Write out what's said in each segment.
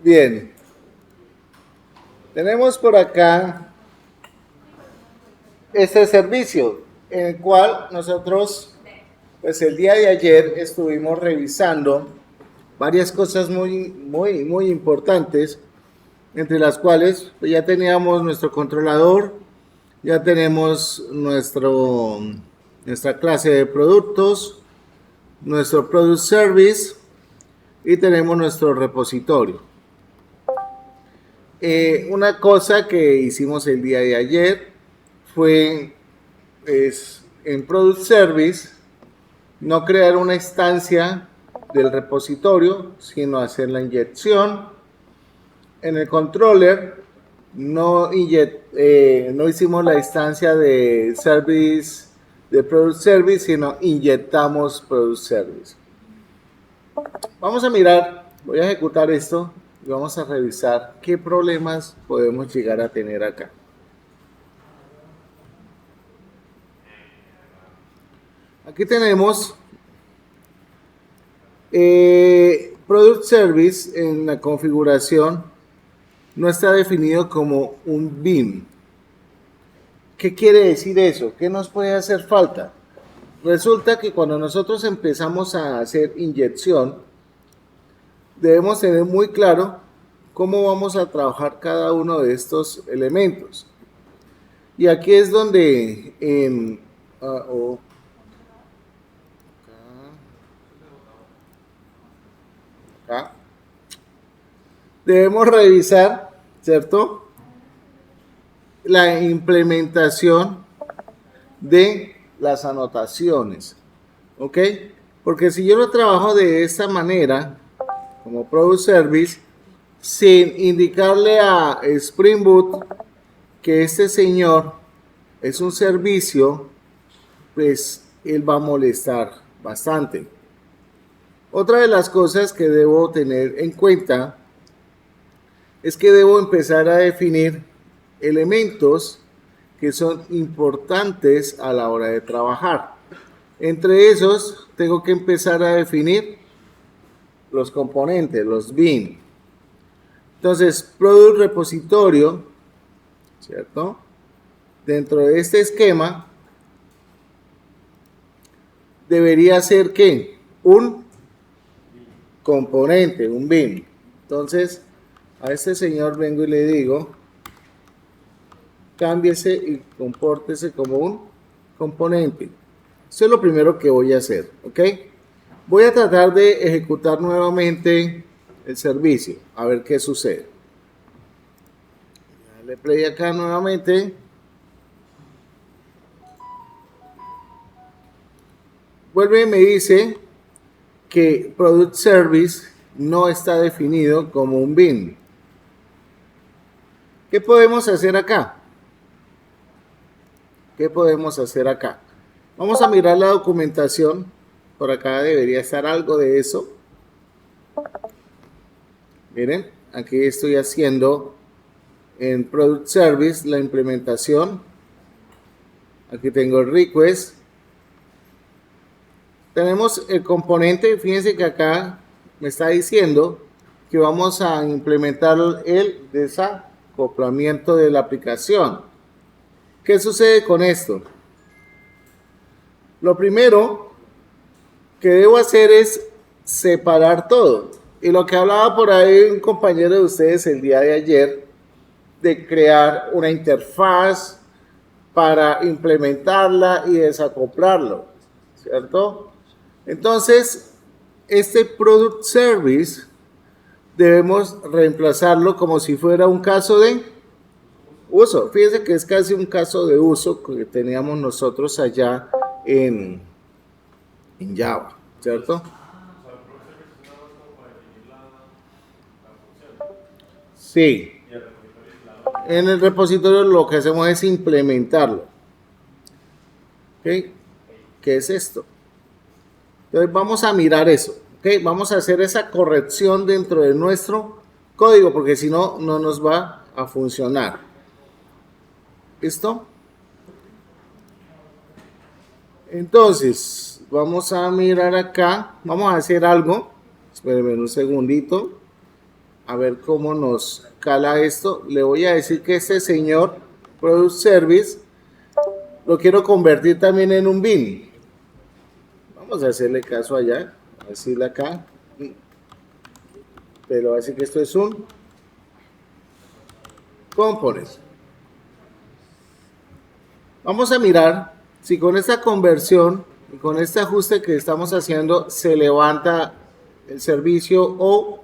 Bien, tenemos por acá este servicio en el cual nosotros, pues el día de ayer estuvimos revisando varias cosas muy importantes, entre las cuales pues, ya teníamos nuestro controlador, ya tenemos nuestra clase de productos, nuestro product service y tenemos nuestro repositorio. Una cosa que hicimos el día de ayer fue en Product Service no crear una instancia del repositorio, sino hacer la inyección. En el controller no hicimos la instancia de service de Product Service, sino inyectamos Product Service. Vamos a mirar, voy a ejecutar esto y vamos a revisar qué problemas podemos llegar a tener acá. Aquí tenemos Product Service en la configuración no está definido como un BIM. ¿Qué quiere decir eso? ¿Qué nos puede hacer falta? Resulta que cuando nosotros empezamos a hacer inyección, debemos tener muy claro cómo vamos a trabajar cada uno de estos elementos. Y aquí es donde acá, debemos revisar, ¿cierto? La implementación de las anotaciones, ¿ok? Porque si yo lo trabajo de esta manera, como Product Service, sin indicarle a Spring Boot que este señor es un servicio, pues él va a molestar bastante. Otra de las cosas que debo tener en cuenta es que debo empezar a definir elementos que son importantes a la hora de trabajar. Entre esos, tengo que empezar a definir los componentes, los BIM. Entonces, Product Repositorio, ¿cierto? Dentro de este esquema, debería ser ¿qué? Un componente, un BIM. Entonces, a este señor vengo y le digo, cámbiese y compórtese como un componente. Eso es lo primero que voy a hacer, ¿ok? Voy a tratar de ejecutar nuevamente el servicio, a ver qué sucede. Dale play acá nuevamente. Vuelve y me dice que Product Service no está definido como un BIM. ¿Qué podemos hacer acá? ¿Qué podemos hacer acá? Vamos a mirar la documentación. Por acá debería estar algo de eso. Miren, aquí estoy haciendo en Product Service la implementación. Aquí tengo el request. Tenemos el componente, fíjense que acá me está diciendo que vamos a implementar el desacoplamiento de la aplicación. ¿Qué sucede con esto? Lo primero que debo hacer es separar todo. Y lo que hablaba por ahí un compañero de ustedes el día de ayer, de crear una interfaz para implementarla y desacoplarlo, ¿cierto? Entonces, este Product Service debemos reemplazarlo como si fuera un caso de uso. Fíjense que es casi un caso de uso que teníamos nosotros allá en Java, ¿cierto? Sí. En el repositorio lo que hacemos es implementarlo. ¿Okay? ¿Qué es esto? Entonces vamos a mirar eso. ¿Okay? Vamos a hacer esa corrección dentro de nuestro código, porque si no, no nos va a funcionar. ¿Listo? Entonces, vamos a mirar acá. Vamos a hacer algo. Espérenme un segundito. a ver cómo nos cala esto. Le voy a decir que este señor Product Service lo quiero convertir también en un bin. Vamos a hacerle caso allá, a decirle acá, pero así que esto es un component. Vamos a mirar si con esta conversión y con este ajuste que estamos haciendo se levanta el servicio o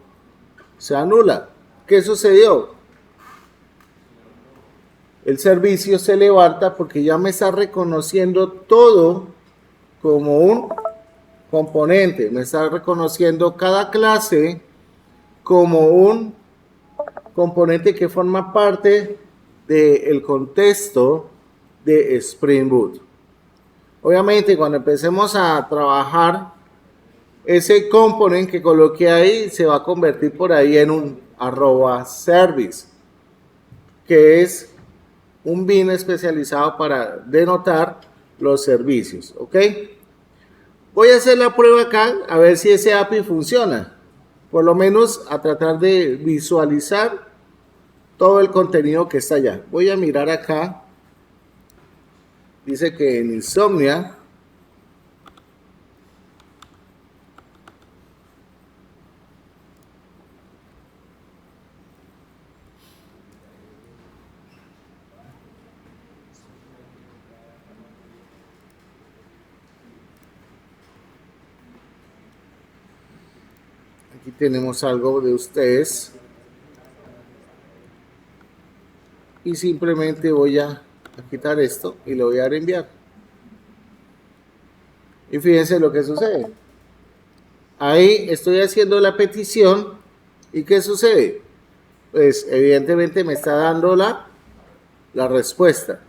se anula. ¿Qué sucedió? El servicio se levanta porque ya me está reconociendo todo como un componente. Me está reconociendo cada clase como un componente que forma parte del contexto de Spring Boot. Obviamente, cuando empecemos a trabajar, ese componente que coloqué ahí se va a convertir por ahí en un @service, que es un bin especializado para denotar los servicios, ¿ok? Voy a hacer la prueba acá a ver si ese API funciona, por lo menos a tratar de visualizar todo el contenido que está allá. Voy a mirar acá, dice que en Insomnia aquí tenemos algo de ustedes y simplemente voy a quitar esto y lo voy a dar a enviar. Y fíjense lo que sucede. Ahí estoy haciendo la petición y ¿qué sucede? Pues evidentemente me está dando la respuesta.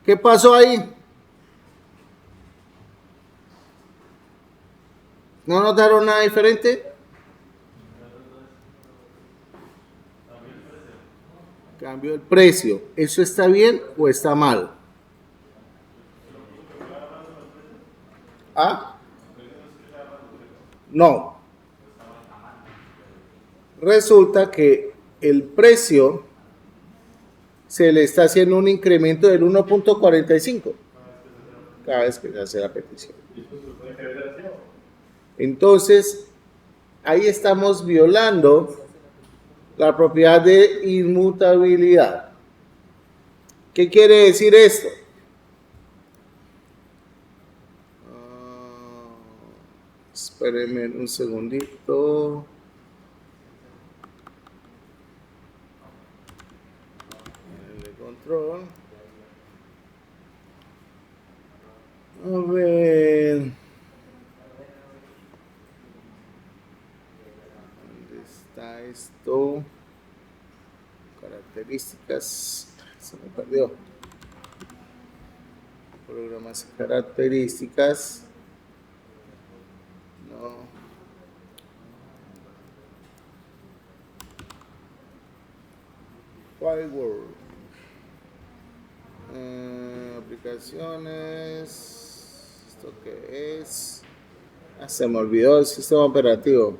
¿Qué pasó ahí? ¿No notaron nada diferente? Cambió el precio. ¿Eso está bien o está mal? ¿Ah? No. Resulta que el precio se le está haciendo un incremento del 1.45 cada vez que se hace la petición. Entonces, ahí estamos violando la propiedad de inmutabilidad. ¿Qué quiere decir esto? Espérenme un segundito. El control. A ver. ¿Dónde está esto? Características. Se me perdió. Programas y características. No. Firewall. Aplicaciones. ¿Esto qué es? Se me olvidó el sistema operativo.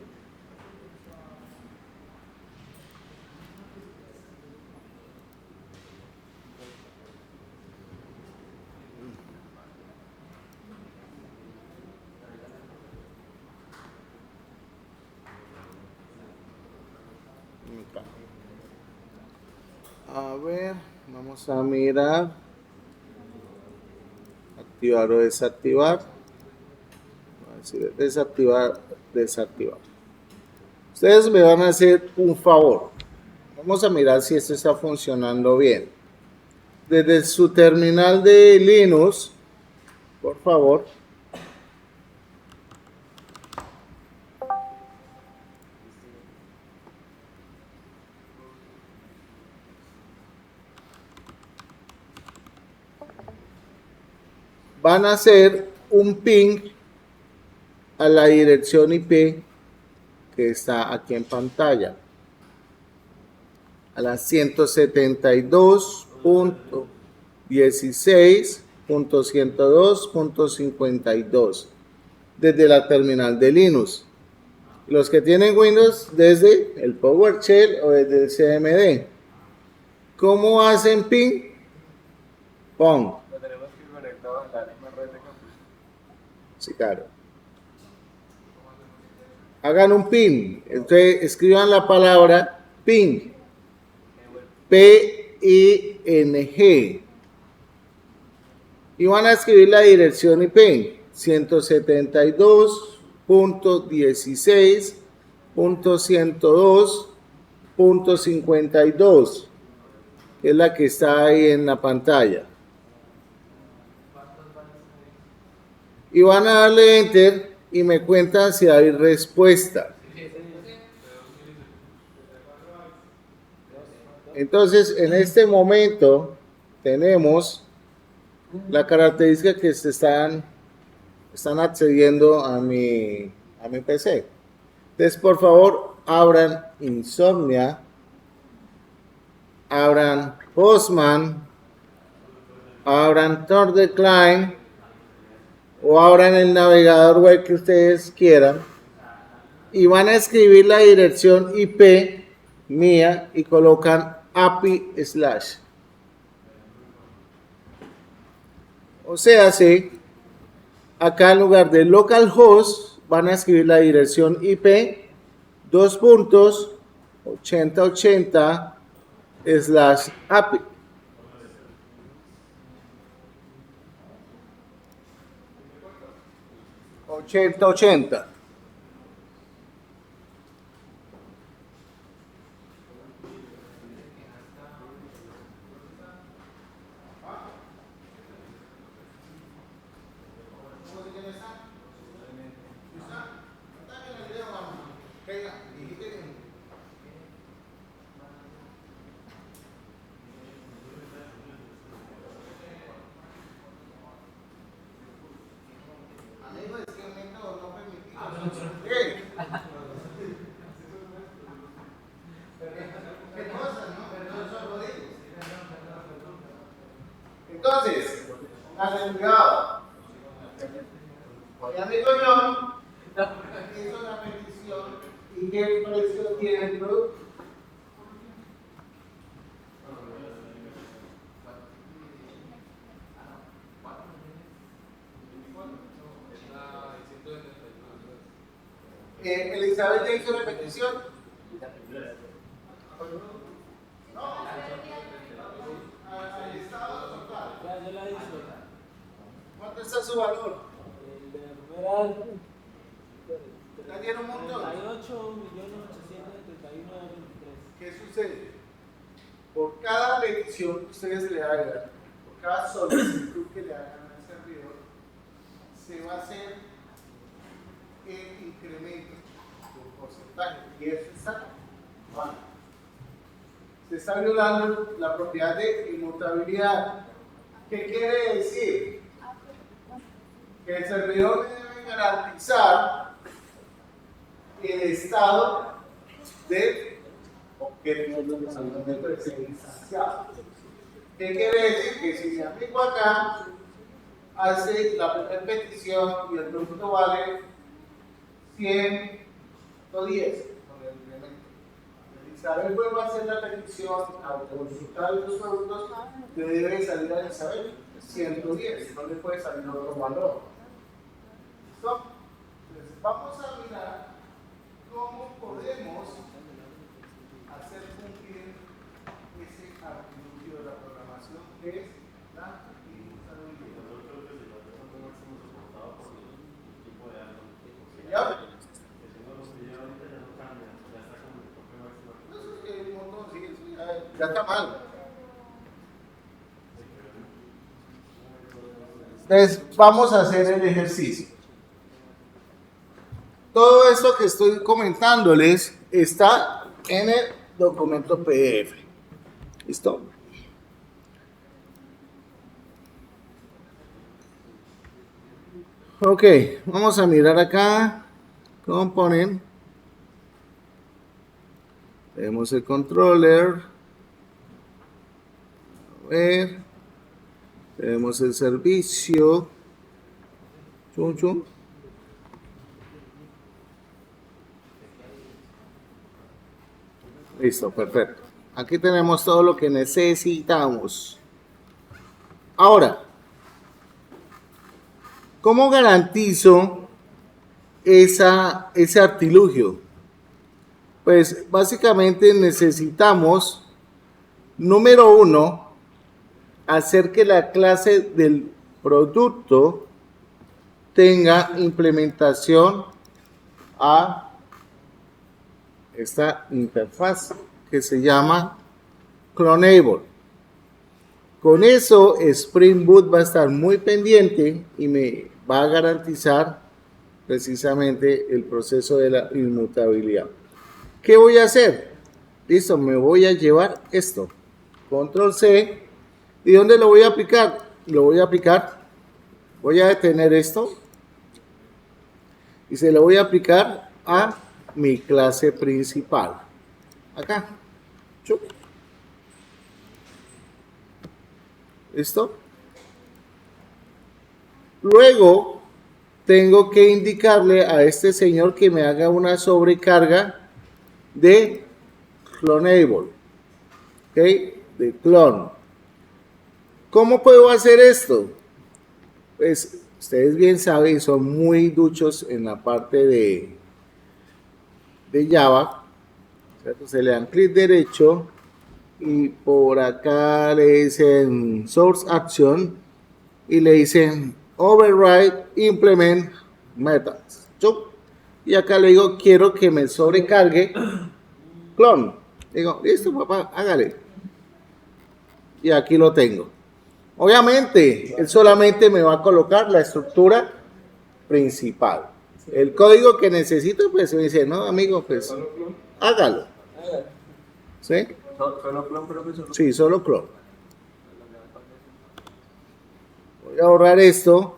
A ver, vamos a mirar. Activar o desactivar. Desactivar, desactivar. Ustedes me van a hacer un favor. Vamos a mirar si esto está funcionando bien. Desde su terminal de Linux, por favor. Van a hacer un ping a la dirección IP que está aquí en pantalla. A la 172.16.102.52 desde la terminal de Linux. Los que tienen Windows desde el PowerShell o desde el CMD. ¿Cómo hacen ping? Pong. Lo tenemos que ir conectado en la misma red de campus. Sí, claro. Hagan un ping. Entonces escriban la palabra ping. P-I-N-G. Y van a escribir la dirección IP. 172.16.102.52, que es la que está ahí en la pantalla. Y van a darle enter y me cuentan si hay respuesta. Entonces, en este momento tenemos la característica que se están accediendo a mi PC. Entonces, por favor, abran Insomnia, abran Postman, abran Tor Decline o abran el navegador web que ustedes quieran y van a escribir la dirección IP mía y colocan API/. O sea, sí, acá en lugar de localhost van a escribir la dirección IP 2.8080/API. /8080. Entonces, cuidado. Ya digo yo, hizo la petición y qué precio tiene el producto. Elizabeth ya hizo la petición. No, al estado total. Ya la hice. ¿Cuánto está su valor? El de la primera. ¿Ya tiene un montón? 38.831.23. ¿Qué sucede? Por cada petición que ustedes le hagan, por cada solicitud que le hagan al servidor, se va a hacer el incremento por porcentaje. Y eso está mal. Se está violando la propiedad de inmutabilidad. ¿Qué quiere decir? Que el servidor debe garantizar el estado del objeto de procesamiento instanciado. ¿Qué quiere decir? Que si mi amigo acá hace la primera petición y el producto vale 110 con el incremento, Isabel vuelve a hacer la petición al consultar los productos, le debe salir a Isabel 110, no le puede salir otro valor. ¿Listo? Entonces vamos a mirar cómo podemos hacer cumplir ese artilugio de la programación que es la inmutabilidad. ¿Señor? Ya está mal. Entonces, vamos a hacer el ejercicio. Todo esto que estoy comentándoles está en el documento PDF. ¿Listo? Ok, vamos a mirar acá. Component. Tenemos el controller. A ver. Tenemos el servicio. Chum, chum. Listo, perfecto. Aquí tenemos todo lo que necesitamos. Ahora, ¿cómo garantizo ese artilugio? Pues básicamente necesitamos, número uno, hacer que la clase del producto tenga implementación a esta interfaz que se llama Clonable. Con eso, Spring Boot va a estar muy pendiente y me va a garantizar precisamente el proceso de la inmutabilidad. ¿Qué voy a hacer? Listo, me voy a llevar esto. Control C. ¿Y dónde lo voy a aplicar? Lo voy a aplicar. Voy a detener esto. Y se lo voy a aplicar a mi clase principal. Acá. Chup. ¿Listo? Luego tengo que indicarle a este señor que me haga una sobrecarga de Clonable. ¿Ok? De clon. ¿Cómo puedo hacer esto? Pues ustedes bien saben, son muy duchos en la parte de Java. ¿Cierto? Se le dan clic derecho y por acá le dicen Source Action y le dicen Override Implement Methods. Y acá le digo, quiero que me sobrecargue clon. Digo, listo, papá, hágale. Y aquí lo tengo. Obviamente, él solamente me va a colocar la estructura principal. El código que necesito, pues me dice, no, amigo, pues ¿Solo clon? hágalo. ¿Sí? ¿Solo clon, profesor? Sí, solo clon. Voy a borrar esto.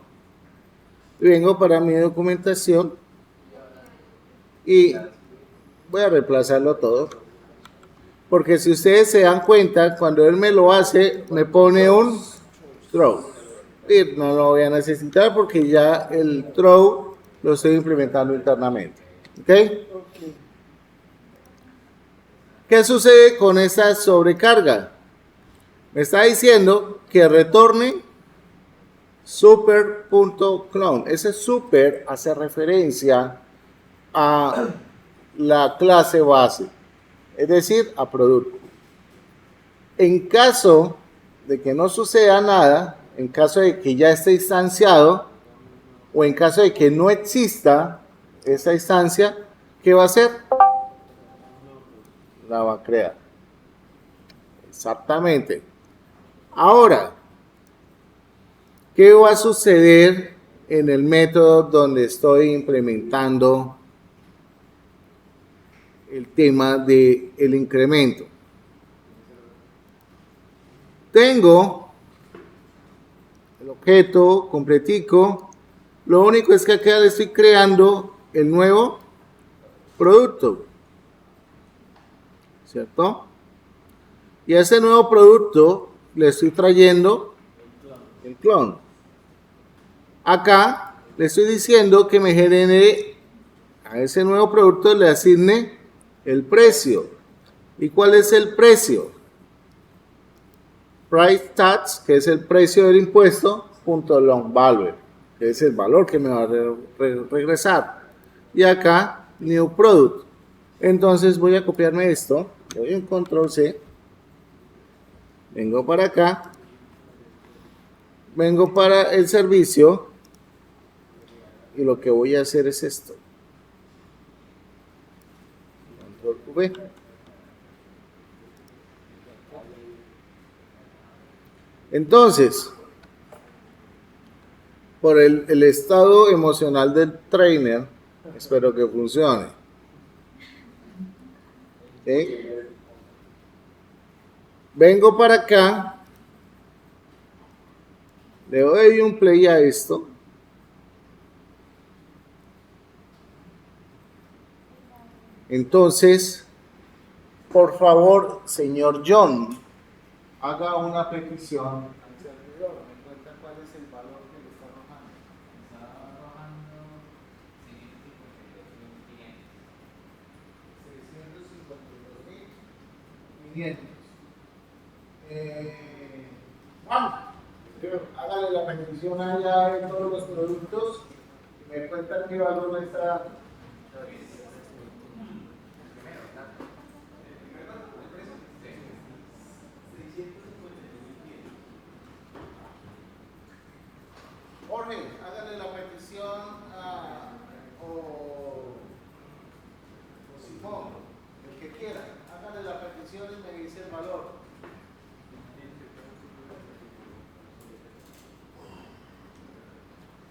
Y vengo para mi documentación. Y voy a reemplazarlo todo. Porque si ustedes se dan cuenta, cuando él me lo hace, me pone un throw. Y no lo voy a necesitar porque ya el throw lo estoy implementando internamente. ¿Ok? ¿Qué sucede con esta sobrecarga? Me está diciendo que retorne super.clone. Ese super hace referencia a la clase base, es decir, a producto. En caso de que no suceda nada, en caso de que ya esté instanciado, o en caso de que no exista esa instancia, ¿qué va a hacer? La va a crear. Exactamente. Ahora, ¿qué va a suceder en el método donde estoy implementando el tema del incremento? Tengo el objeto completico. Lo único es que acá le estoy creando el nuevo producto. ¿Cierto? Y a ese nuevo producto le estoy trayendo el clon. Acá le estoy diciendo que me genere a ese nuevo producto, le asigne el precio. ¿Y cuál es el precio? Price tax, que es el precio del impuesto, punto long value, que es el valor que me va a regresar. Y acá, new product. Entonces voy a copiarme esto, voy en control C, vengo para acá, vengo para el servicio y lo que voy a hacer es esto. Control V. Entonces, por el estado emocional del trainer, espero que funcione. ¿Sí? Vengo para acá, le doy un play a esto. Entonces, por favor, señor John, haga una petición al servidor. ¿Me cuenta cuál es el valor que le está arrojando? Está arrojando 652.500. 652.500. 500. Juan, hágale la petición allá de todos los productos y me cuentan qué valor le está dando. Jorge, hágale la petición o Simón, el que quiera, hágale la petición y me dice el valor.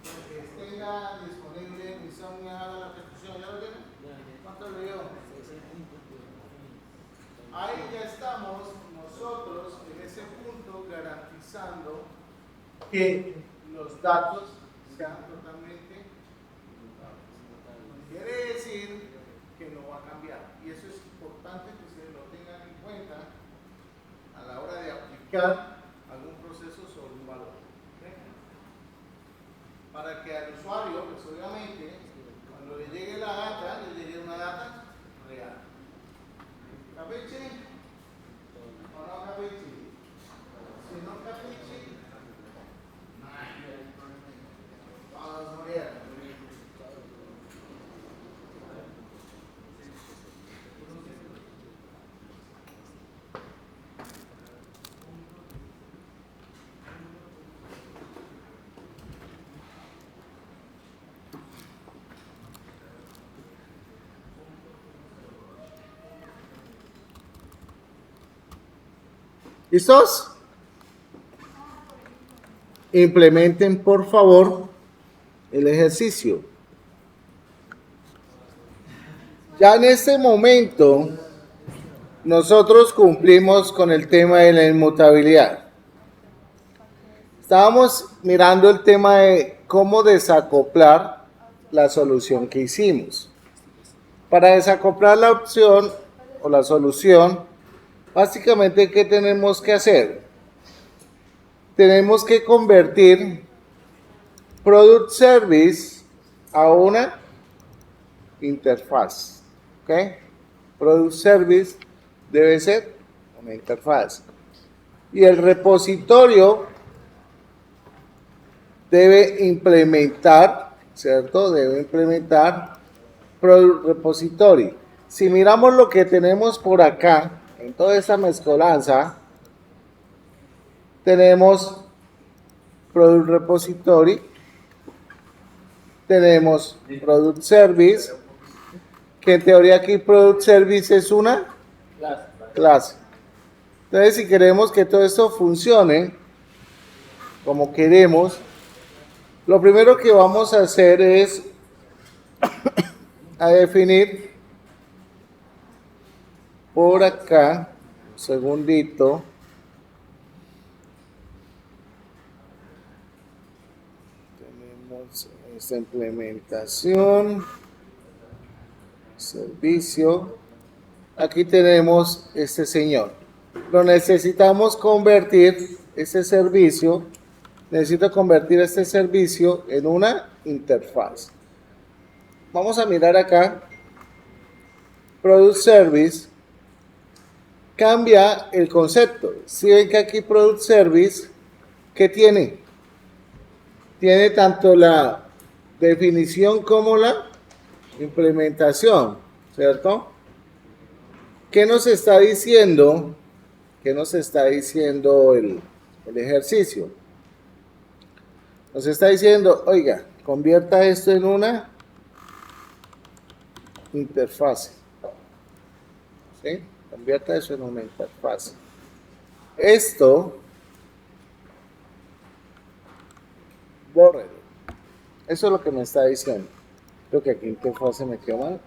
El que tenga disponible mi son, haga la petición. ¿Ya lo tiene? ¿Cuánto le dio? Ahí ya estamos nosotros en ese punto garantizando que los datos sean totalmente inmutables. Quiere decir que no va a cambiar. Y eso es importante que ustedes lo tengan en cuenta a la hora de aplicar algún proceso sobre un valor. ¿Okay? Para que al usuario, pues obviamente, cuando le llegue la data, le llegue una data real. ¿Capiche? ¿O no capiche? Si no capiche, vamos a morir. ¿Listos? Implementen por favor el ejercicio. Ya en este momento nosotros cumplimos con el tema de la inmutabilidad. Estábamos mirando el tema de cómo desacoplar la solución que hicimos. Para desacoplar la opción o la solución, básicamente, ¿qué tenemos que hacer? Tenemos que convertir Product Service a una interfaz. ¿Ok? Product Service debe ser una interfaz. Y el repositorio debe implementar, ¿cierto? Debe implementar Product Repository. Si miramos lo que tenemos por acá, en toda esta mezcolanza, tenemos Product Repository, tenemos Product Service, que en teoría aquí Product Service es una clase. Entonces, si queremos que todo esto funcione como queremos, lo primero que vamos a hacer es a definir por acá, un segundito, tenemos esta implementación, servicio, aquí tenemos este señor, lo necesitamos convertir, este servicio, necesito convertir este servicio en una interfaz. Vamos a mirar acá, Product Service, cambia el concepto. Si ven que aquí Product Service, ¿qué tiene? Tiene tanto la definición como la implementación, ¿cierto? ¿Qué nos está diciendo? ¿Qué nos está diciendo el ejercicio? Nos está diciendo, oiga, convierta esto en una interfaz. ¿Sí? Convierta eso en una interfaz. Esto, bórrelo. Eso es lo que me está diciendo. Creo que aquí interfaz se me quedó mal.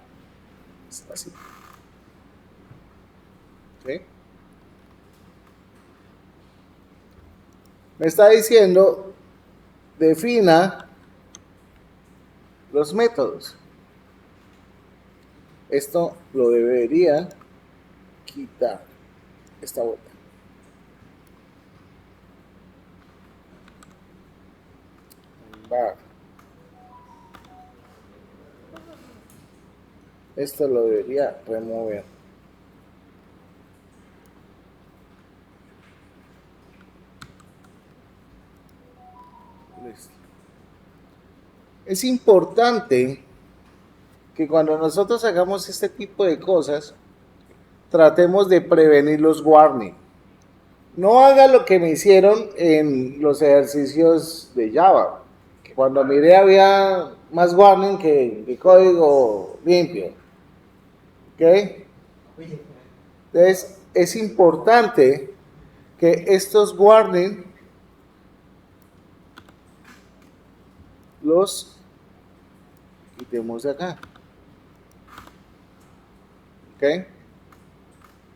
Está así. ¿Sí? Me está diciendo, defina los métodos. Esto lo debería quitar, esta vuelta. Esto lo debería remover. Listo. Es importante que cuando nosotros hagamos este tipo de cosas, tratemos de prevenir los warnings. No haga lo que me hicieron en los ejercicios de Java, que cuando miré había más warning que código limpio. ¿Ok? Entonces, es importante que estos warnings los quitemos de acá. ¿Ok?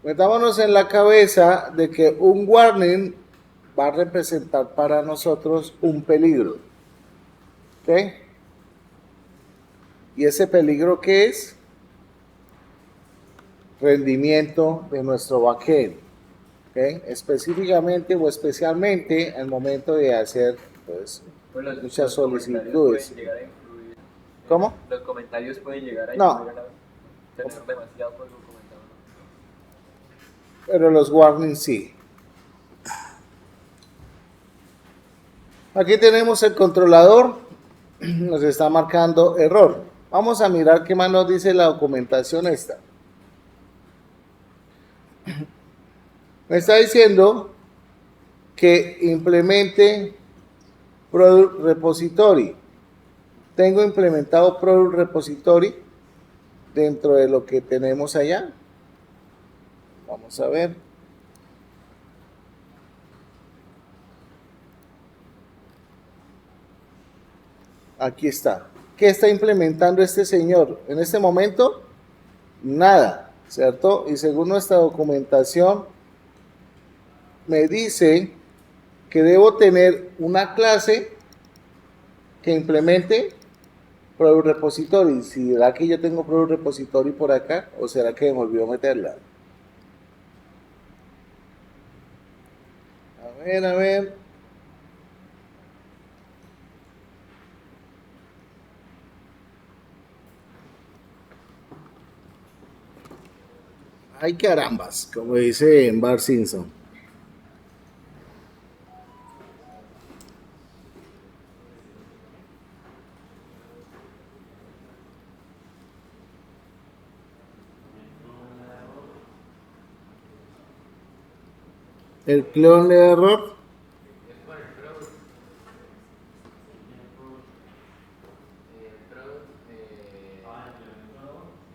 Metámonos en la cabeza de que un warning va a representar para nosotros un peligro. ¿Ok? ¿Y ese peligro qué es? Rendimiento de nuestro backend. ¿Ok? Específicamente o especialmente al momento de hacer pues, Bueno, muchas los comentarios solicitudes. pueden llegar a influir. ¿Cómo? Los comentarios pueden llegar a No. influir a tener demasiado código comentado. Pero los warnings sí. Aquí tenemos el controlador, nos está marcando error. Vamos a mirar qué más nos dice la documentación esta. Me está diciendo que implemente Product Repository. Tengo implementado Product Repository dentro de lo que tenemos allá. Vamos a ver. Aquí está. ¿Qué está implementando este señor? En este momento, nada, ¿cierto? Y según nuestra documentación, me dice que debo tener una clase que implemente Product Repository. ¿Será que yo tengo Product Repository por acá? ¿O será que me olvidó meterla? A ver, a ver. Ay, carambas, como dice Bart Simpson. El clon le da error.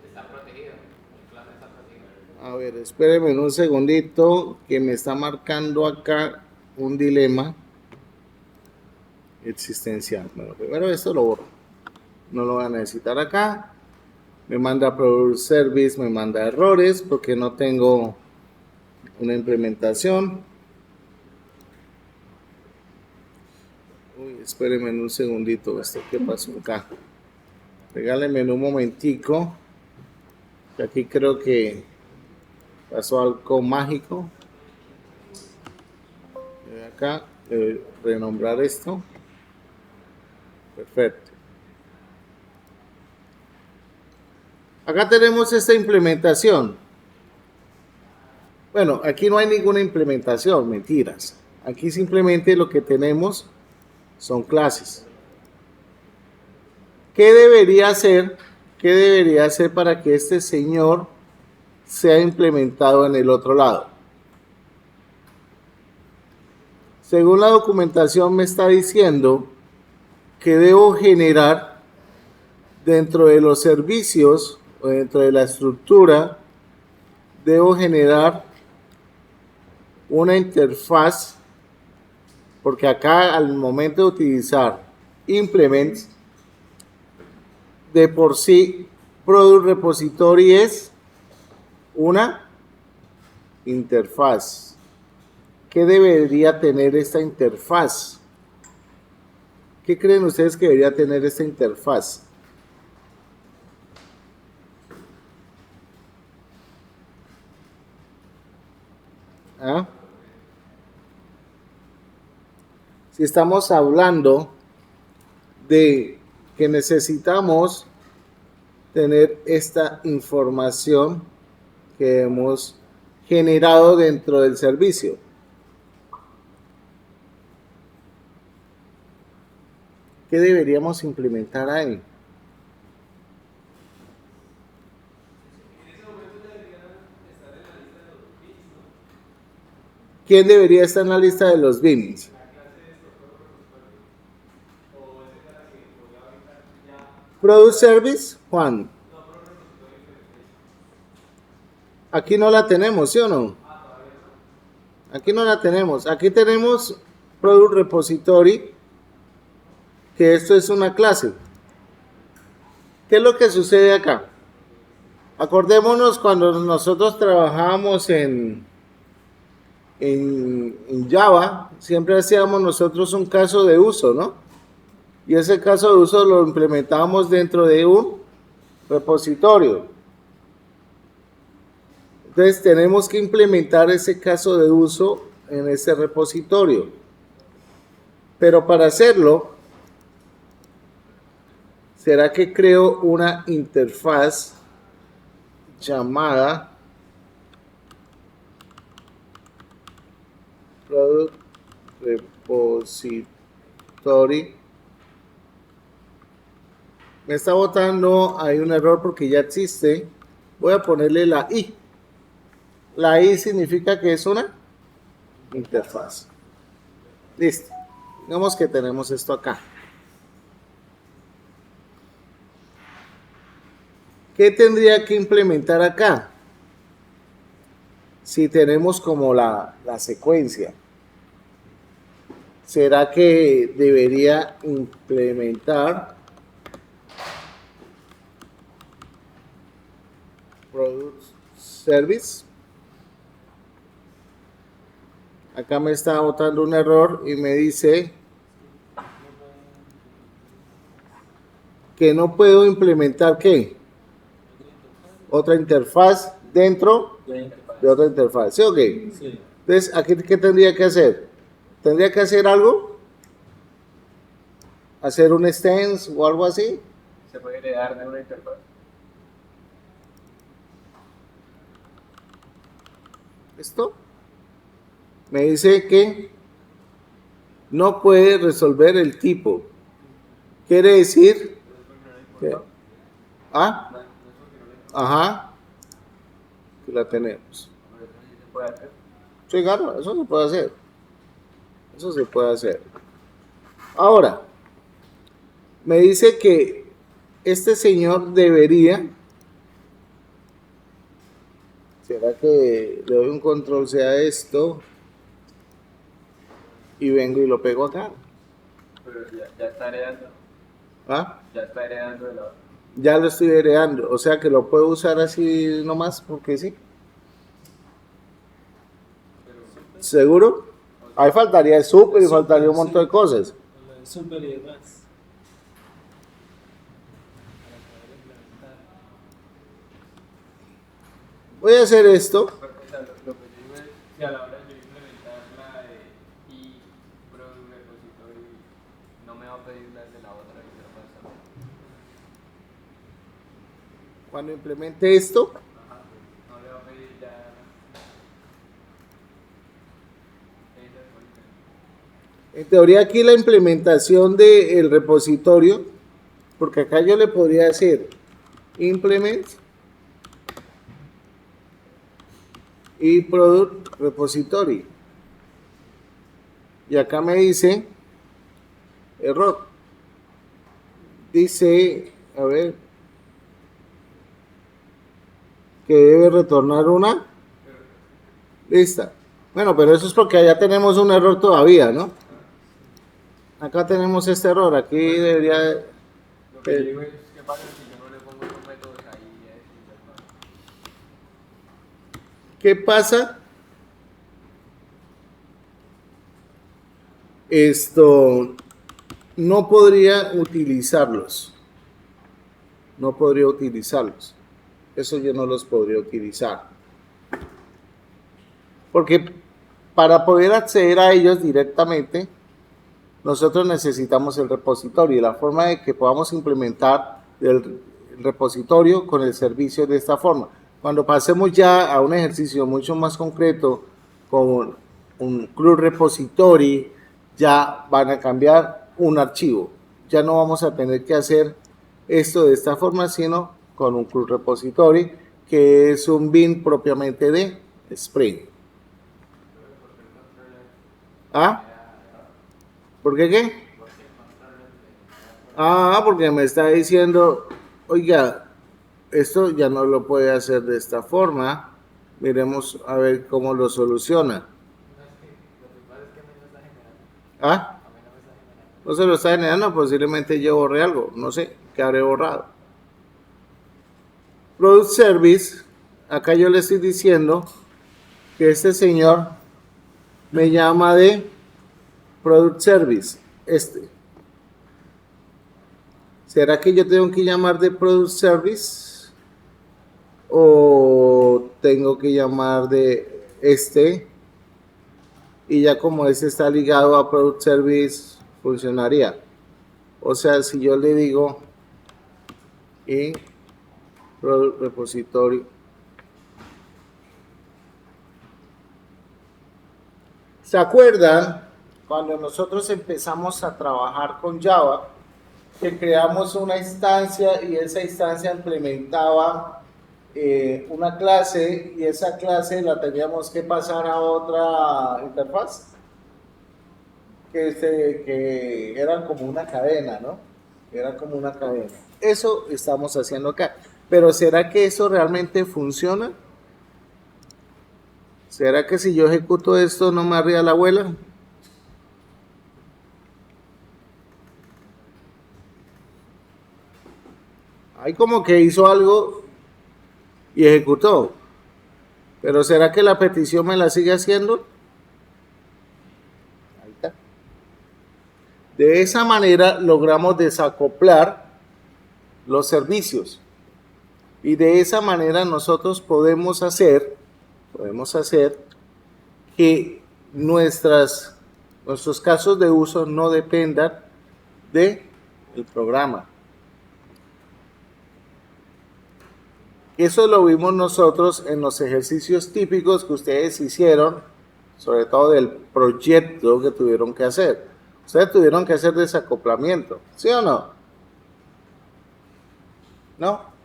Está protegido. El clase está protegido. A ver, espérenme un segundito que me está marcando acá un dilema existencial. Bueno, primero esto lo borro. No lo voy a necesitar acá. Me manda Product Service, me manda errores porque no tengo una implementación. Uy, espérenme un segundito. ¿Qué pasó acá? Regálenme un momentico. Que aquí creo que pasó algo mágico. Acá, renombrar esto. Perfecto. Acá tenemos esta implementación. Bueno, aquí no hay ninguna implementación, mentiras. Aquí simplemente lo que tenemos son clases. ¿Qué debería hacer? ¿Qué debería hacer para que este señor sea implementado en el otro lado? Según la documentación me está diciendo que debo generar dentro de los servicios o dentro de la estructura, debo generar una interfaz, porque acá al momento de utilizar implements, de por sí Product Repository es una interfaz. ¿Qué debería tener esta interfaz? ¿Qué creen ustedes que debería tener esta interfaz? ¿Ah? Si estamos hablando de que necesitamos tener esta información que hemos generado dentro del servicio. ¿qué deberíamos implementar ahí? ¿Quién debería estar en la lista de los bins? Product Service, Juan. Aquí no la tenemos, ¿sí o no? Aquí no la tenemos. Aquí tenemos Product Repository, que esto es una clase. ¿Qué es lo que sucede acá? Acordémonos cuando nosotros trabajábamos en Java, siempre hacíamos nosotros un caso de uso, ¿no? Y ese caso de uso lo implementábamos dentro de un repositorio. Entonces tenemos que implementar ese caso de uso en ese repositorio. Pero para hacerlo, ¿será que creo una interfaz llamada Product Repository? Me está botando, hay un error porque ya existe. Voy a ponerle la I. La I significa que es una interfaz. Listo. Digamos que tenemos esto acá. ¿Qué tendría que implementar acá? Si tenemos como la secuencia. ¿Será que debería implementar Product Service? Acá me está botando un error y me dice que no puedo implementar ¿qué? Otra interfaz dentro de otra interfaz. ¿Sí o qué? Sí. Entonces, ¿aquí qué tendría que hacer? ¿Tendría que hacer algo? ¿Hacer un stance o algo así? Se puede heredar de una interfaz. ¿Esto? Me dice que no puede resolver el tipo. Quiere decir que... ¿Ah? Ajá. Que la tenemos. Pero eso sí se puede hacer. Sí, claro, eso se puede hacer. Eso se puede hacer. Ahora, me dice que este señor debería... ¿Será que le doy un control C a esto? Y vengo y lo pego acá. Pero ya está heredando. ¿Ah? Ya está heredando de la otra. Ya lo estoy heredando. O sea que lo puedo usar así nomás porque sí. ¿Seguro? Ahí faltaría el super y faltaría un montón de cosas. Con lo de super y demás. Para poder implementar. Voy a hacer esto. Pero, o sea, lo que yo digo es que a la hora de yo implementar la de Product Repository, no me va a pedir las de la otra interfaz también. Cuando implemente esto, Ajá. No le va a pedir ya esas cosas. en teoría aquí la implementación del repositorio, porque acá yo le podría decir implement y product repository. Y acá me dice error. Dice, a ver, que debe retornar una lista. Bueno, pero eso es porque allá tenemos un error todavía, ¿no? Acá tenemos este error, aquí debería... Lo que yo digo es, ¿qué pasa si yo no le pongo unos métodos ahí a esa interfaz? ¿Qué pasa? Esto no podría utilizarlos. No podría utilizarlos. Eso yo no los podría utilizar. Porque para poder acceder a ellos directamente, nosotros necesitamos el repositorio y la forma de que podamos implementar el repositorio con el servicio de esta forma. Cuando pasemos ya a un ejercicio mucho más concreto con un CRUD repository, ya van a cambiar un archivo. ya no vamos a tener que hacer esto de esta forma, sino con un Club Repository, que es un bin propiamente de Spring. ¿Ah? ¿Por qué qué? Ah, porque me está diciendo, oiga, esto ya no lo puede hacer de esta forma. Miremos a ver cómo lo soluciona. ¿Ah? No se lo está generando, posiblemente yo borré algo, no sé, qué habré borrado. Product Service, acá yo le estoy diciendo que este señor me llama de Product Service, ¿Será que yo tengo que llamar de Product Service? ¿O tengo que llamar de este? Y ya como este está ligado a Product Service, funcionaría. O sea, si yo le digo y Product Repository. ¿Se acuerdan cuando nosotros empezamos a trabajar con Java? Que creamos una instancia y esa instancia implementaba una clase y esa clase la teníamos que pasar a otra interfaz que era como una cadena, ¿no? Era como una cadena. Eso estamos haciendo acá. Pero ¿será que eso realmente funciona? ¿Será que si yo ejecuto esto no me arría la abuela? Hay como que hizo algo y ejecutó. Pero ¿será que la petición me la sigue haciendo? Ahí está. De esa manera logramos desacoplar los servicios. Y de esa manera nosotros podemos hacer que nuestros casos de uso no dependan del programa. Eso lo vimos nosotros en los ejercicios típicos que ustedes hicieron, sobre todo del proyecto que tuvieron que hacer. Ustedes tuvieron que hacer desacoplamiento, ¿sí o no? ¿No?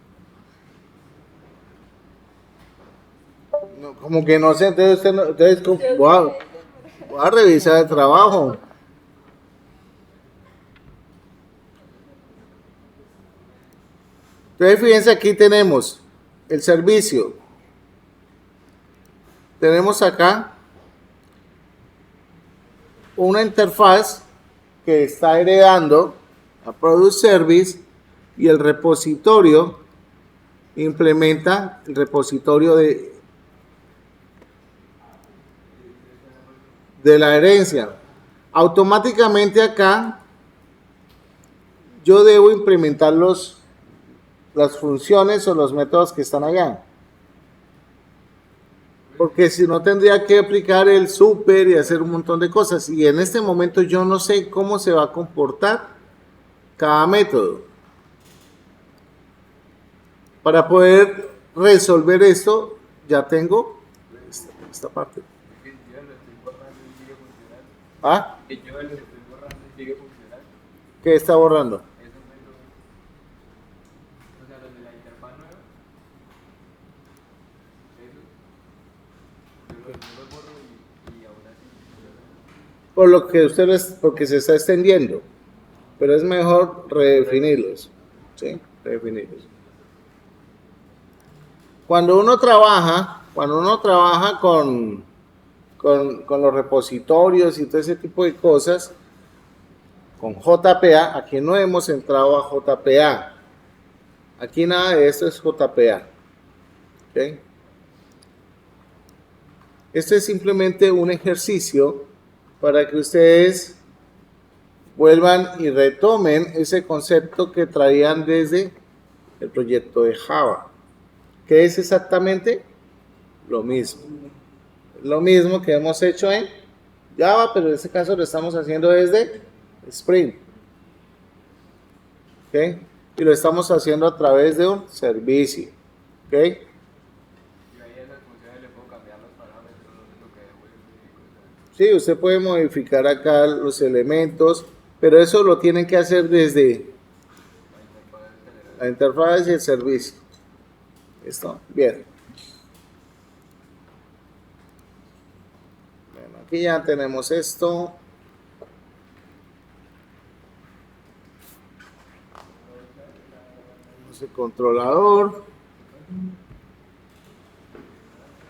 No, como que no sé, entonces voy a revisar el trabajo. Entonces, fíjense, aquí tenemos el servicio. Tenemos acá una interfaz que está heredando a Product Service y el repositorio implementa el repositorio de la herencia. Automáticamente acá yo debo implementar las funciones o los métodos que están allá. Porque si no tendría que aplicar el super y hacer un montón de cosas. Y en este momento yo no sé cómo se va a comportar cada método. Para poder resolver esto, ya tengo esta parte. Yo lo estoy borrando y sigue funcionando. ¿Ah? Que yo lo estoy borrando y sigue funcionando. ¿Qué está borrando? Esos métodos. O sea, los de la interfaz nueva. Esos. Yo los borro y aún así funcionan. Por lo que porque se está extendiendo. Pero es mejor redefinirlos. ¿Sí? Redefinirlos. Cuando uno trabaja con los repositorios y todo ese tipo de cosas, con JPA, aquí no hemos entrado a JPA. Aquí nada de esto es JPA. ¿Okay? Este es simplemente un ejercicio para que ustedes vuelvan y retomen ese concepto que traían desde el proyecto de Java. ¿Qué es exactamente? Lo mismo. Lo mismo que hemos hecho en Java, pero en este caso lo estamos haciendo desde Spring. ¿Ok? Y lo estamos haciendo a través de un servicio. ¿Ok? Y ahí a esas funciones le puedo cambiar los parámetros, lo que devuelve y cosas. Sí, usted puede modificar acá los elementos pero eso lo tienen que hacer desde la interfaz y el servicio. ¿Listo? Bien. Bueno, aquí ya tenemos esto. El controlador.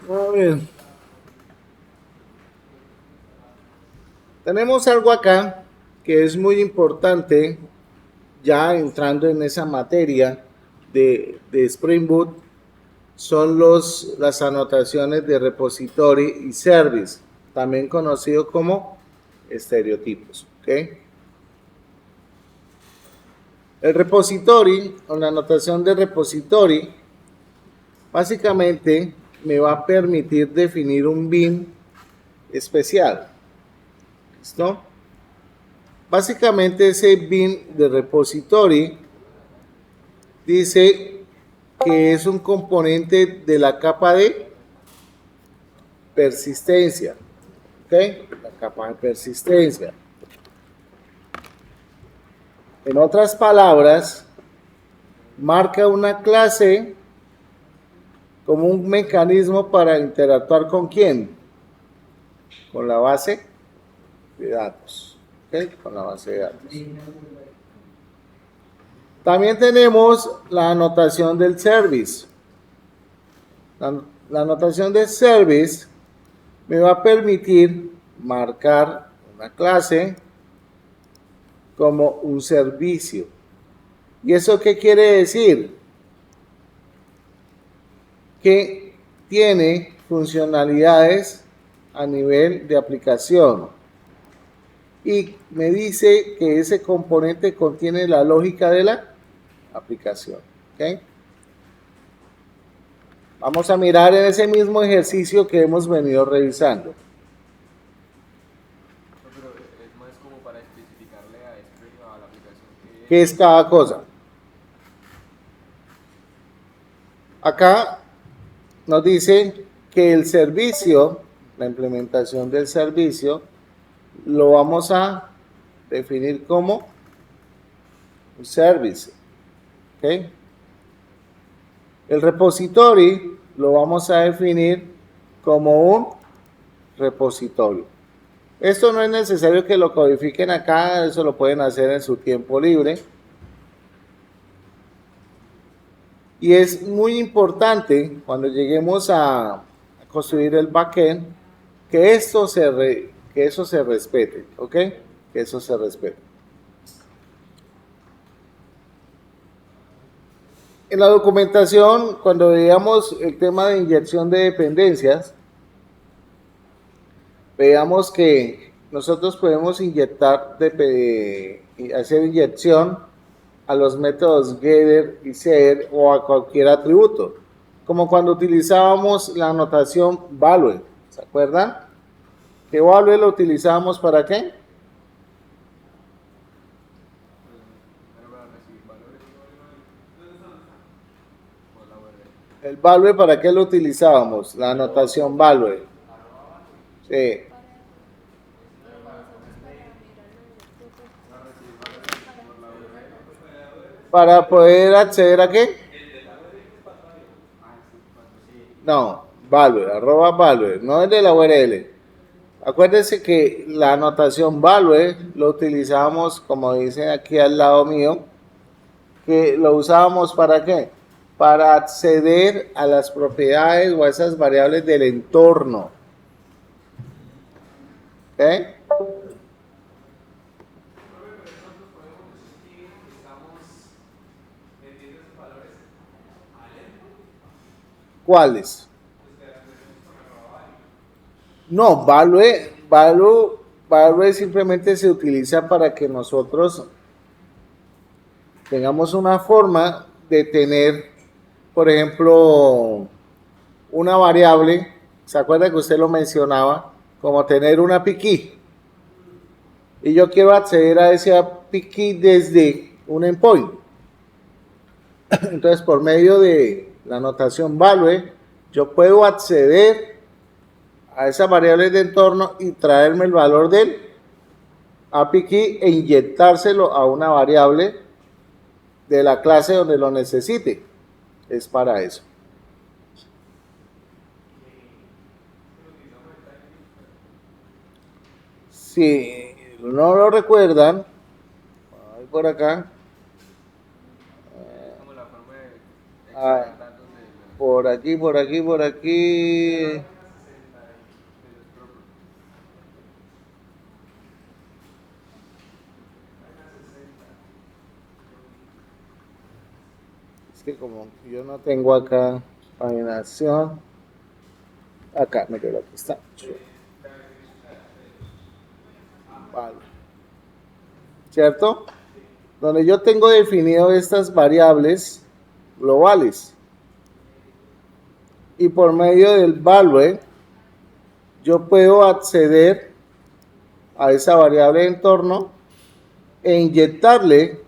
Muy bien. Tenemos algo acá que es muy importante, ya entrando en esa materia de Spring Boot, son las anotaciones de repository y service, también conocido como estereotipos. ¿Okay? El repository o la anotación de repository básicamente me va a permitir definir un bin especial. ¿Listo? Básicamente ese bin de repository dice que es un componente de la capa de persistencia. ¿Ok? La capa de persistencia. En otras palabras, marca una clase como un mecanismo para interactuar con quién, con la base de datos. ¿Okay? Con la base de datos. También tenemos la anotación del service. La anotación del service me va a permitir marcar una clase como un servicio. ¿Y eso qué quiere decir? Que tiene funcionalidades a nivel de aplicación. Y me dice que ese componente contiene la lógica de la aplicación. ¿Okay? Vamos a mirar en ese mismo ejercicio que hemos venido revisando. Pero es más como para especificarle a Spring o a la aplicación ¿Qué es cada cosa? Acá nos dice que el servicio, la implementación del servicio, lo vamos a definir como un service. ¿Okay? El repository lo vamos a definir como un repositorio. Esto no es necesario que lo codifiquen acá, eso lo pueden hacer en su tiempo libre. Y es muy importante cuando lleguemos a construir el backend que eso se respete, ¿ok? Que eso se respete. En la documentación, cuando veíamos el tema de inyección de dependencias, veamos que nosotros podemos inyectar, hacer inyección a los métodos getter y setter o a cualquier atributo, como cuando utilizábamos la anotación value, ¿se acuerdan? ¿Qué value lo utilizábamos para qué? El value, ¿para qué lo utilizábamos? La anotación value. Sí. Para poder acceder a qué? No, value, arroba value, no es de la URL. Acuérdense que la anotación value lo utilizábamos, como dicen aquí al lado mío, que lo usábamos para qué? Para acceder a las propiedades o a esas variables del entorno. ¿Ok? ¿Cuáles? No, value simplemente se utiliza para que nosotros tengamos una forma de tener, por ejemplo, una variable, ¿se acuerda que usted lo mencionaba? Como tener una picky. Y yo quiero acceder a ese picky desde un endpoint. Entonces, por medio de la anotación value, yo puedo acceder a esas variables de entorno y traerme el valor del API key e inyectárselo a una variable de la clase donde lo necesite. Es para eso. Si no lo recuerdan, voy por acá, Es como la forma de Ah. extraer datos de por aquí, por aquí, por aquí. los propios. Es que como yo no tengo acá paginación, acá, mire, aquí está. Vale. ¿Cierto? Donde yo tengo definido estas variables globales. Y por medio del value, yo puedo acceder a esa variable de entorno e inyectarle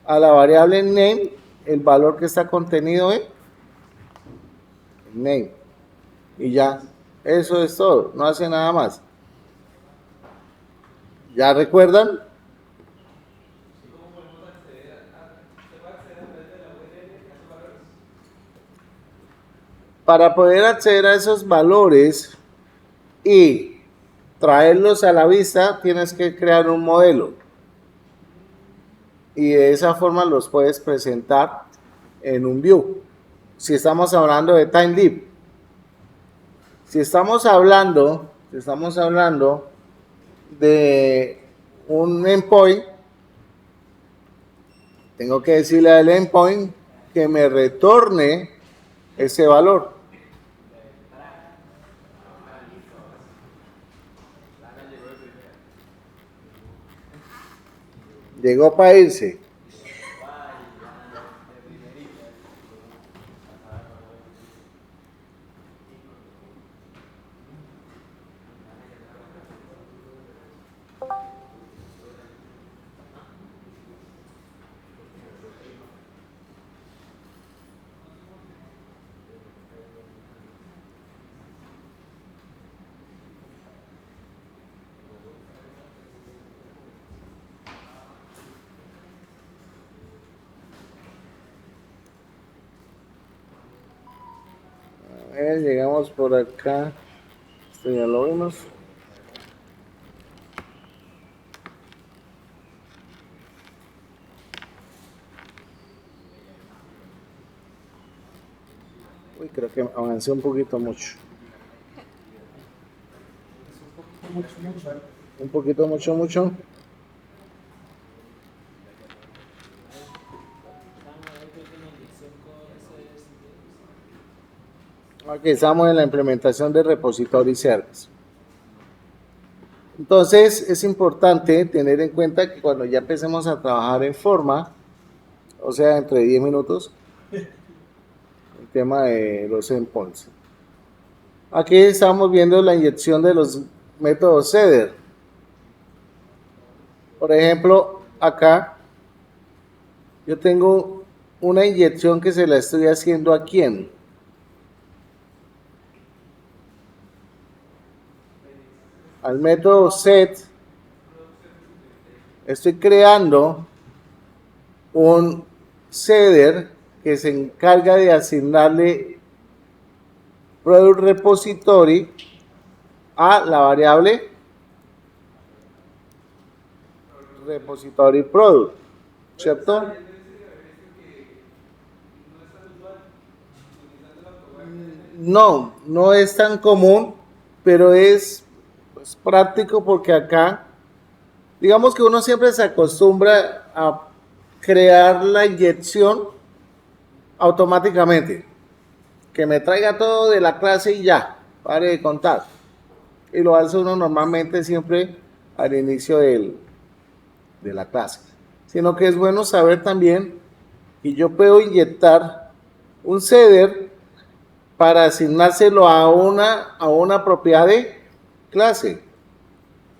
a la variable name el valor que está contenido en name. Y ya, eso es todo, no hace nada más. ¿Ya recuerdan? Para poder acceder a esos valores y traerlos a la vista, tienes que crear un modelo. Y de esa forma los puedes presentar en un view. Si estamos hablando de TimeDeep. Si estamos hablando de un endpoint, tengo que decirle al endpoint que me retorne ese valor. Llegó para irse. Llegamos por acá. Esto ya lo vimos. Uy, creo que avancé un poquito mucho. Un poquito mucho. Aquí estamos en la implementación de repository service. Entonces es importante tener en cuenta que cuando ya empecemos a trabajar en forma, o sea, entre 10 minutos, el tema de los endpoints. Aquí estamos viendo la inyección de los métodos seeder. Por ejemplo, acá yo tengo una inyección que se la estoy haciendo a quién. Al método set. Estoy creando un seeder que se encarga de asignarle product repository a la variable repository product, ¿cierto? No es tan común, pero es pues, práctico porque acá, digamos que uno siempre se acostumbra a crear la inyección automáticamente, que me traiga todo de la clase y ya, pare de contar. Y lo hace uno normalmente siempre al inicio de la clase. Sino que es bueno saber también que yo puedo inyectar un seeder para asignárselo a una propiedad de clase.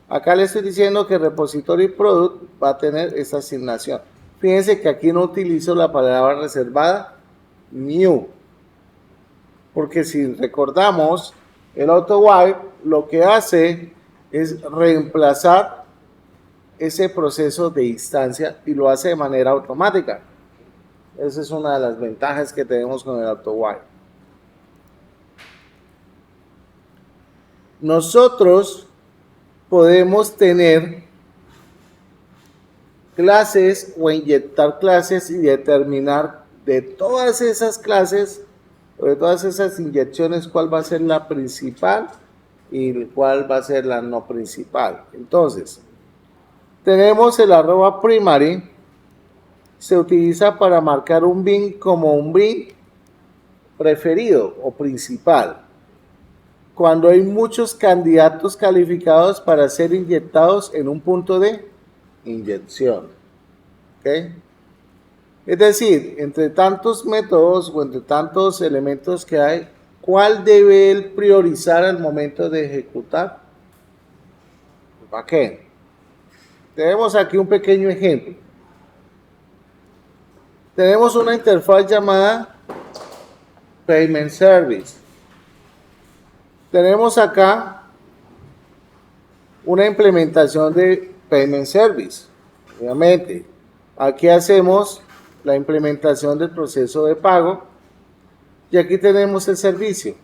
Acá le estoy diciendo que repository product va a tener esa asignación. Fíjense que aquí no utilizo la palabra reservada new, porque si recordamos, el auto wipe lo que hace es reemplazar ese proceso de instancia y lo hace de manera automática. Esa es una de las ventajas que tenemos con el AutoWire. Nosotros podemos tener clases o inyectar clases y determinar de todas esas clases o de todas esas inyecciones cuál va a ser la principal y cuál va a ser la no principal. Entonces, tenemos el arroba primary, se utiliza para marcar un bin como un bin preferido o principal, cuando hay muchos candidatos calificados para ser inyectados en un punto de inyección. ¿Okay? Es decir, entre tantos métodos o entre tantos elementos que hay, ¿cuál debe él priorizar al momento de ejecutar? ¿Para qué? Tenemos aquí un pequeño ejemplo. Tenemos una interfaz llamada Payment Service. Tenemos acá una implementación de Payment Service. Obviamente, aquí hacemos la implementación del proceso de pago y aquí tenemos el servicio.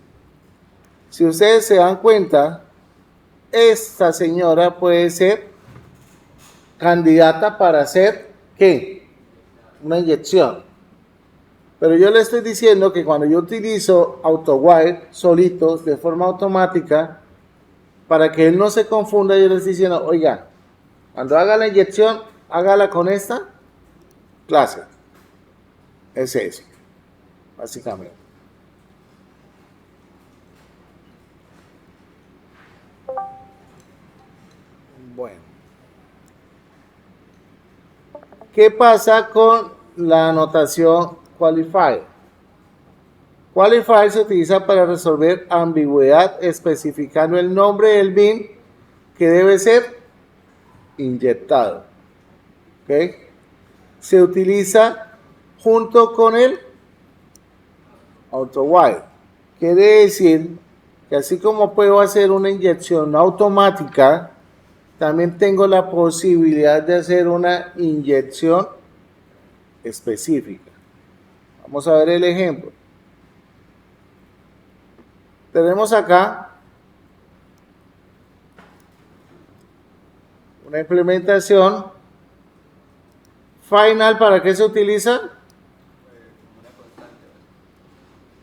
Si ustedes se dan cuenta, esta señora puede ser candidata para hacer ¿qué? Una inyección. Pero yo le estoy diciendo que cuando yo utilizo AutoWire solitos de forma automática, para que él no se confunda, yo le estoy diciendo, oiga, cuando haga la inyección, hágala con esta clase. Es eso, básicamente. Bueno. ¿Qué pasa con la anotación qualifier? Qualifier se utiliza para resolver ambigüedad especificando el nombre del bin que debe ser inyectado. ¿Okay? Se utiliza junto con el AutoWire. Quiere decir que así como puedo hacer una inyección automática, también tengo la posibilidad de hacer una inyección específica. Vamos a ver el ejemplo. Tenemos acá una implementación final. ¿Para qué se utiliza?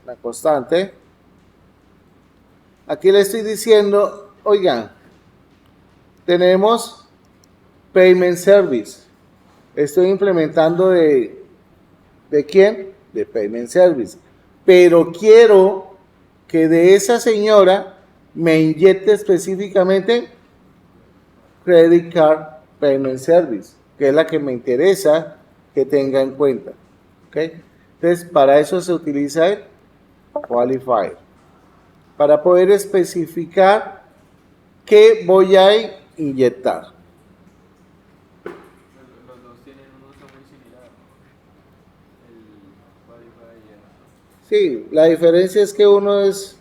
La constante. Aquí le estoy diciendo, oigan, tenemos Payment Service. Estoy implementando ¿de quién? De Payment Service. Pero quiero que de esa señora me inyecte específicamente Credit Card Payment Service, que es la que me interesa que tenga en cuenta. ¿Okay? Entonces, para eso se utiliza el Qualifier, para poder especificar qué voy a inyectar. Los dos tienen un uso muy similar, ¿no? El Qualifier y el Sí, la diferencia es que uno es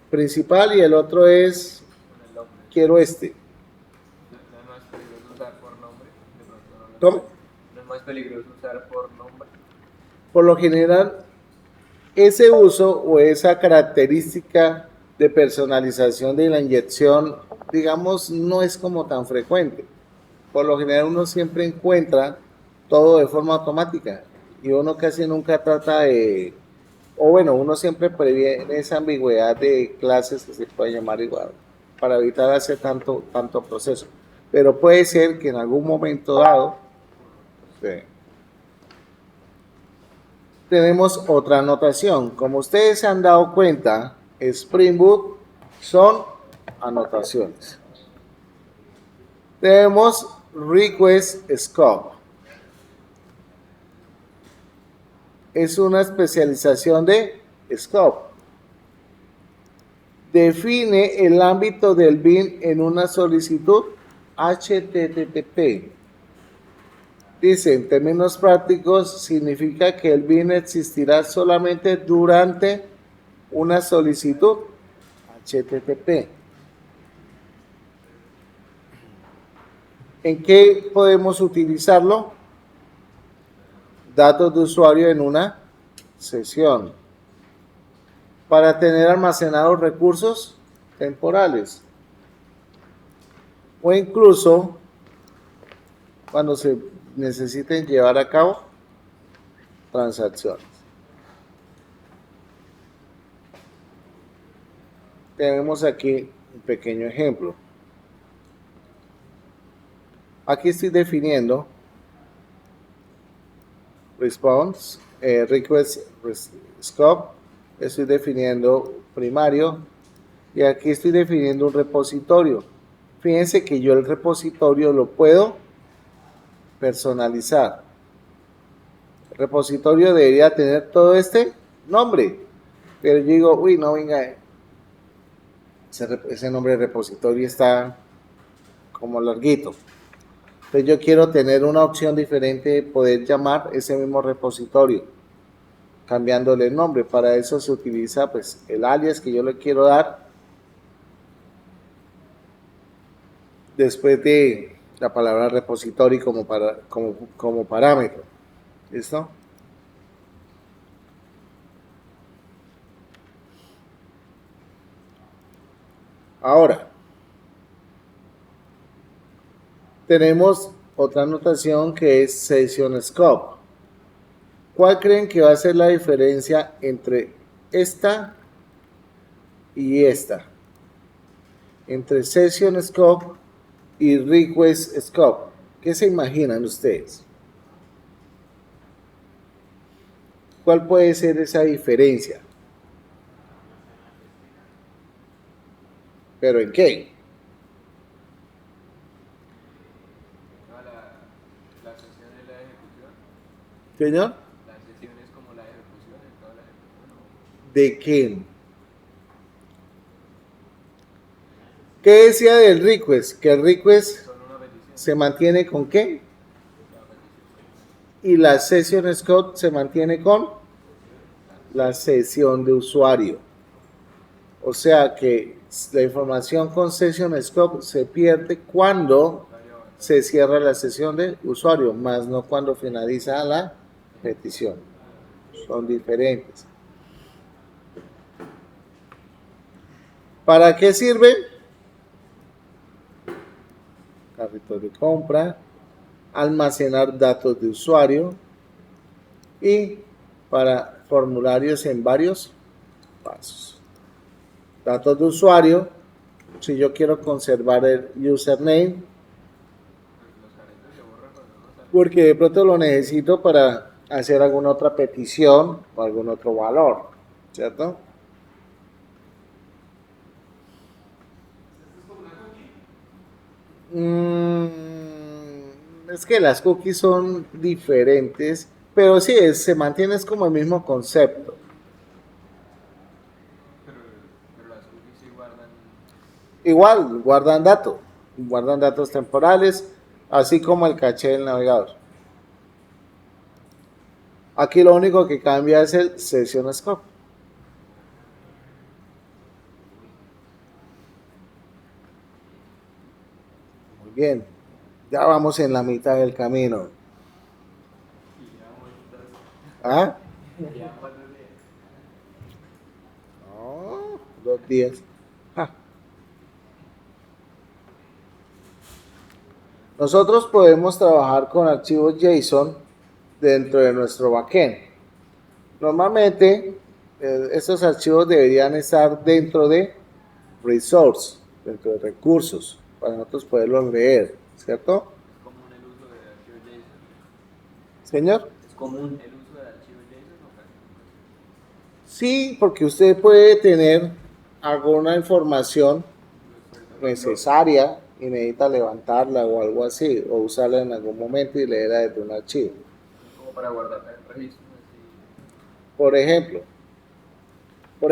principal y el otro es con el nombre. quiero este. No es más peligroso usar por nombre. De pronto no lo ¿Cómo? sé. No es más peligroso usar por nombre. Por lo general, ese uso o esa característica de personalización de la inyección, digamos, no es como tan frecuente. Por lo general uno siempre encuentra todo de forma automática y uno casi nunca trata de, o bueno, uno siempre previene esa ambigüedad de clases que se puede llamar igual para evitar hacer tanto proceso. Pero puede ser que en algún momento dado tenemos otra anotación. Como ustedes se han dado cuenta, Spring Boot son anotaciones. Tenemos Request Scope. Es una especialización de Scope. Define el ámbito del bin en una solicitud HTTP. Dice, en términos prácticos, significa que el bin existirá solamente durante una solicitud HTTP. ¿En qué podemos utilizarlo? Datos de usuario en una sesión. Para tener almacenados recursos temporales. O incluso cuando se necesiten llevar a cabo transacciones. Tenemos aquí un pequeño ejemplo. Aquí estoy definiendo response, request scope, estoy definiendo primario y aquí estoy definiendo un repositorio. Fíjense que yo el repositorio lo puedo personalizar. El repositorio debería tener todo este nombre, pero yo digo, uy, no, venga, ese nombre de repositorio está como larguito. Entonces yo quiero tener una opción diferente de poder llamar ese mismo repositorio, cambiándole el nombre. Para eso se utiliza pues el alias que yo le quiero dar después de la palabra repository como parámetro. ¿Listo? Ahora, tenemos otra notación que es session scope. ¿Cuál creen que va a ser la diferencia entre esta y esta? Entre session scope y request scope. ¿Qué se imaginan ustedes? ¿Cuál puede ser esa diferencia? ¿Pero en qué? La sesión es la ejecución. Señor, La sesión es como la ejecución en toda la ejecución. ¿de qué? ¿Qué decía del request? Que el request Solo una petición. se mantiene con qué? La petición. Y la session scope se mantiene con la sesión de usuario. O sea que la información con session scope se pierde cuando se cierra la sesión de usuario, más no cuando finaliza la petición. Son diferentes. ¿Para qué sirve? Carrito de compra, almacenar datos de usuario y para formularios en varios pasos. Datos de usuario, si yo quiero conservar el username, Los caretos se borran cuando uno sale. porque de pronto lo necesito para hacer alguna otra petición o algún otro valor, ¿cierto? Es que las cookies son diferentes, pero sí, se mantiene es como el mismo concepto. Pero las cookies sí guardan. Igual, guardan datos temporales, así como el caché del navegador. Aquí lo único que cambia es el session scope. Muy bien, ya vamos en la mitad del camino. Y llevamos ¿Ah? ya 4 días. No, 2 días. Ah. Nosotros podemos trabajar con archivos JSON dentro de nuestro backend. Normalmente, estos archivos deberían estar dentro de resource, dentro de recursos, para nosotros poderlos leer, ¿cierto? Es común el uso de archivos JSON. Señor. Es común el uso de archivos JSON o casi nunca. Sí, porque usted puede tener alguna información necesaria y necesita levantarla o algo así, o usarla en algún momento y leerla desde un archivo. Como para guardarla en registros así. Por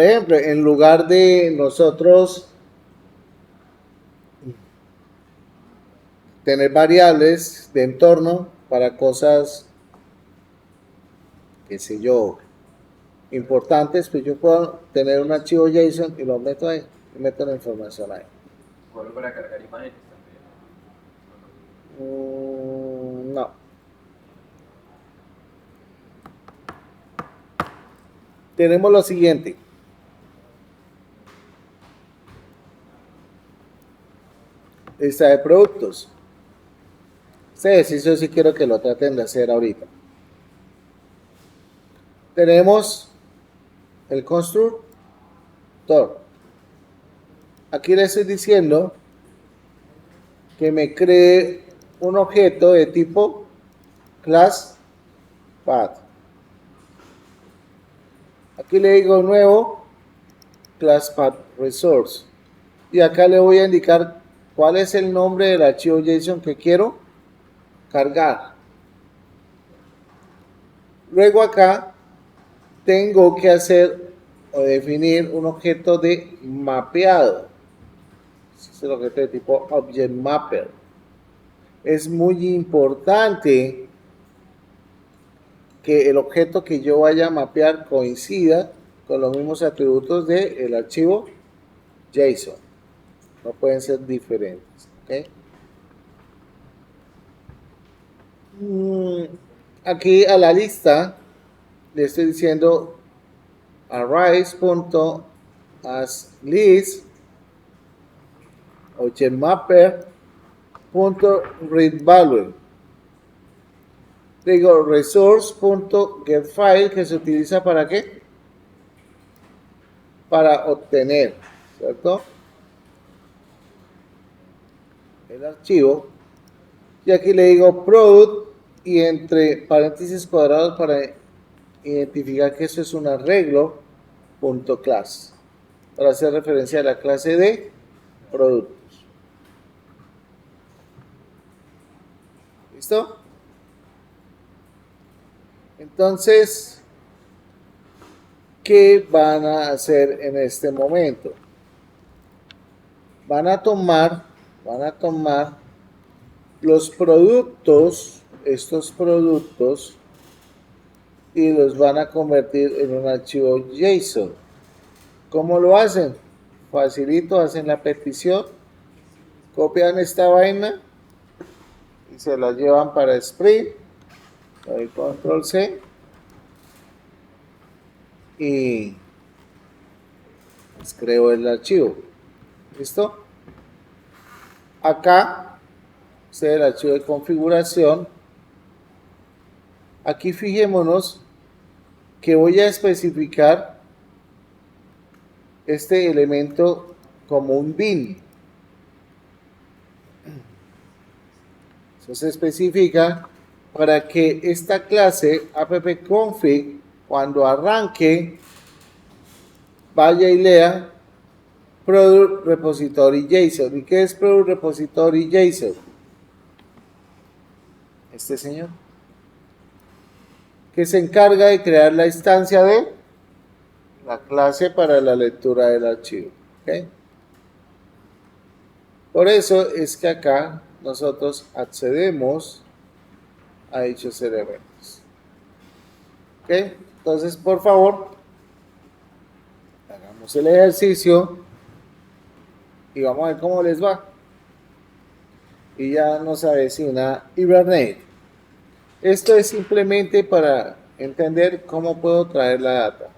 ejemplo, en lugar de nosotros tener variables de entorno para cosas, qué sé yo, importantes, pues yo puedo tener un archivo JSON y lo meto ahí, y meto la información ahí. Igual para cargar imágenes No. Tenemos lo siguiente. Lista de productos. Este ejercicio sí quiero que lo traten de hacer ahorita. Tenemos el constructor. Aquí le estoy diciendo que me cree un objeto de tipo class path. Aquí le digo nuevo class path resource. Y acá le voy a indicar cuál es el nombre del archivo JSON que quiero cargar. Luego acá tengo que hacer o definir un objeto de mapeado. Este es el objeto de tipo Object Mapper. Es muy importante que el objeto que yo vaya a mapear coincida con los mismos atributos del archivo JSON. No pueden ser diferentes. ¿Okay? Aquí a la lista le estoy diciendo arrays.asList objectmapper.readValue. Digo resource.getFile, que se utiliza para qué? Para obtener, ¿cierto? El archivo. Y aquí le digo product y entre paréntesis cuadrados para identificar que eso es un arreglo.class, para hacer referencia a la clase de productos. ¿Listo? Entonces, ¿qué van a hacer en este momento? Van a tomar los productos, estos productos, y los van a convertir en un archivo JSON. ¿Cómo lo hacen? Facilito, hacen la petición, copian esta vaina y se la llevan para Spring. Doy control C y les creo el archivo. ¿Listo? Acá es el archivo de configuración. Aquí fijémonos que voy a especificar este elemento como un bin. Eso se especifica para que esta clase appconfig, cuando arranque, vaya y lea product repository JSON. ¿Y qué es product repository JSON? Este señor, que se encarga de crear la instancia de la clase para la lectura del archivo. ¿Okay? Por eso es que acá nosotros accedemos a dichos elementos. ¿Ok? Entonces, por favor, hagamos el ejercicio y vamos a ver cómo les va. Y ya nos avecina Hibernate. Esto es simplemente para entender cómo puedo traer la data.